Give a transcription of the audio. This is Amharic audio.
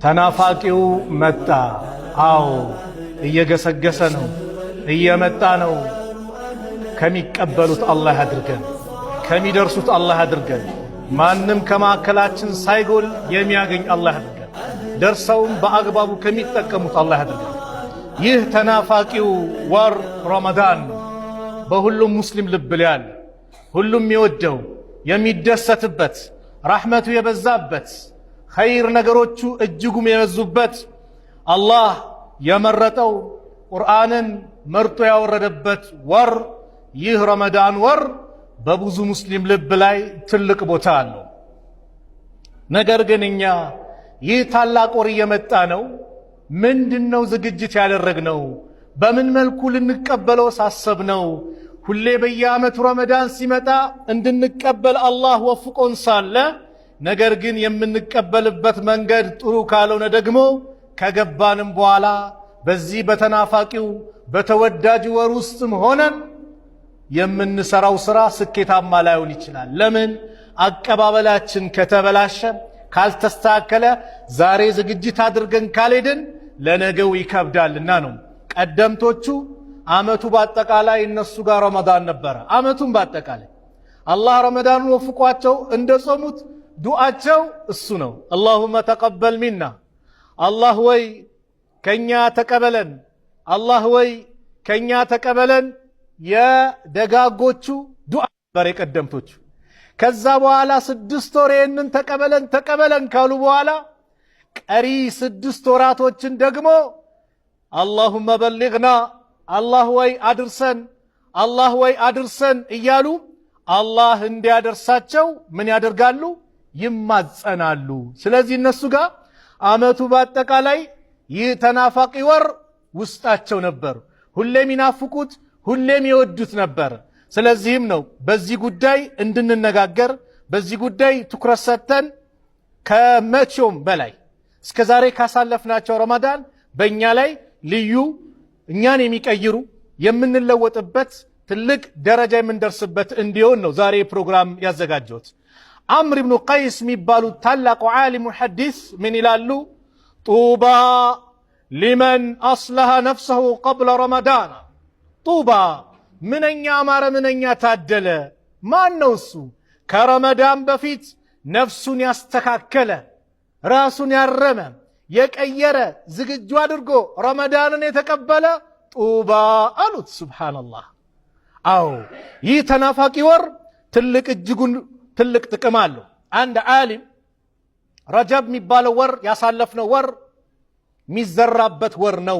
ተናፋቂው መጣ። አዎ እየገሰገሰ ነው፣ እየመጣ ነው። ከሚቀበሉት አላህ ያድርገን፣ ከሚደርሱት አላህ ያድርገን። ማንም ከማዕከላችን ሳይጎል የሚያገኝ አላህ ያድርገን። ደርሰውም በአግባቡ ከሚጠቀሙት አላህ ያድርገን። ይህ ተናፋቂው ወር ረመዳን ነው። በሁሉም ሙስሊም ልብ ላይ ያለ ሁሉም የሚወደው የሚደሰትበት ረሕመቱ የበዛበት ኸይር ነገሮቹ እጅጉም የበዙበት አላህ የመረጠው ቁርአንን መርጦ ያወረደበት ወር ይህ ረመዳን ወር በብዙ ሙስሊም ልብ ላይ ትልቅ ቦታ አለው። ነገር ግን እኛ ይህ ታላቅ ወር እየመጣ ነው፣ ምንድነው ዝግጅት ያደረግነው? በምን መልኩ ልንቀበለው ሳሰብነው? ሁሌ በየዓመቱ ረመዳን ሲመጣ እንድንቀበል አላህ ወፍቆን ሳለ ነገር ግን የምንቀበልበት መንገድ ጥሩ ካልሆነ ደግሞ ከገባንም በኋላ በዚህ በተናፋቂው በተወዳጅ ወር ውስጥም ሆነን የምንሰራው ስራ ስኬታማ ላይሆን ይችላል። ለምን? አቀባበላችን ከተበላሸ ካልተስተካከለ ዛሬ ዝግጅት አድርገን ካልሄድን ለነገው ይከብዳልና ነው። ቀደምቶቹ አመቱ በአጠቃላይ እነሱ ጋር ረመዳን ነበረ። አመቱን በአጠቃላይ አላህ ረመዳኑን ወፍቋቸው እንደጾሙት ዱዓቸው እሱ ነው። አላሁመ ተቀበል ሚና፣ አላህ ወይ ከኛ ተቀበለን፣ አላህ ወይ ከኛ ተቀበለን። የደጋጎቹ ዱዓ ነበር የቀደምቶቹ። ከዛ በኋላ 6 ወር ይህንን ተቀበለን ተቀበለን ካሉ በኋላ ቀሪ 6 ወራቶችን ደግሞ አላሁመ በሊግና፣ አላህ ወይ አድርሰን፣ አላህ ወይ አድርሰን እያሉ አላህ እንዲያደርሳቸው ምን ያደርጋሉ? ይማጸናሉ። ስለዚህ እነሱ ጋር አመቱ በአጠቃላይ ይህ ተናፋቂ ወር ውስጣቸው ነበር። ሁሌም ይናፍቁት፣ ሁሌም ይወዱት ነበር። ስለዚህም ነው በዚህ ጉዳይ እንድንነጋገር፣ በዚህ ጉዳይ ትኩረት ሰጥተን ከመቼውም በላይ እስከዛሬ ካሳለፍናቸው ረመዳን በእኛ ላይ ልዩ እኛን የሚቀይሩ የምንለወጥበት ትልቅ ደረጃ የምንደርስበት እንዲሆን ነው ዛሬ ፕሮግራም ያዘጋጀሁት። አምር ኢብኑ ቀይስ የሚባሉ ታላቁ ዓሊም ሙሐዲስ ምን ይላሉ? ጡባ ሊመን አስለሐ ነፍሰሁ ቀብለ ረመዳን። ጡባ ምንኛ አማረ፣ ምንኛ ታደለ። ማን ነው እሱ? ከረመዳን በፊት ነፍሱን ያስተካከለ፣ ራሱን ያረመ፣ የቀየረ፣ ዝግጁ አድርጎ ረመዳንን የተቀበለ ጡባ አሉት። ሱብሓነላህ። አዎ ይህ ተናፋቂ ወር ትልቅ እጅጉን ትልቅ ጥቅም አለው። አንድ ዓሊም ረጀብ የሚባለው ወር ያሳለፍነው ወር የሚዘራበት ወር ነው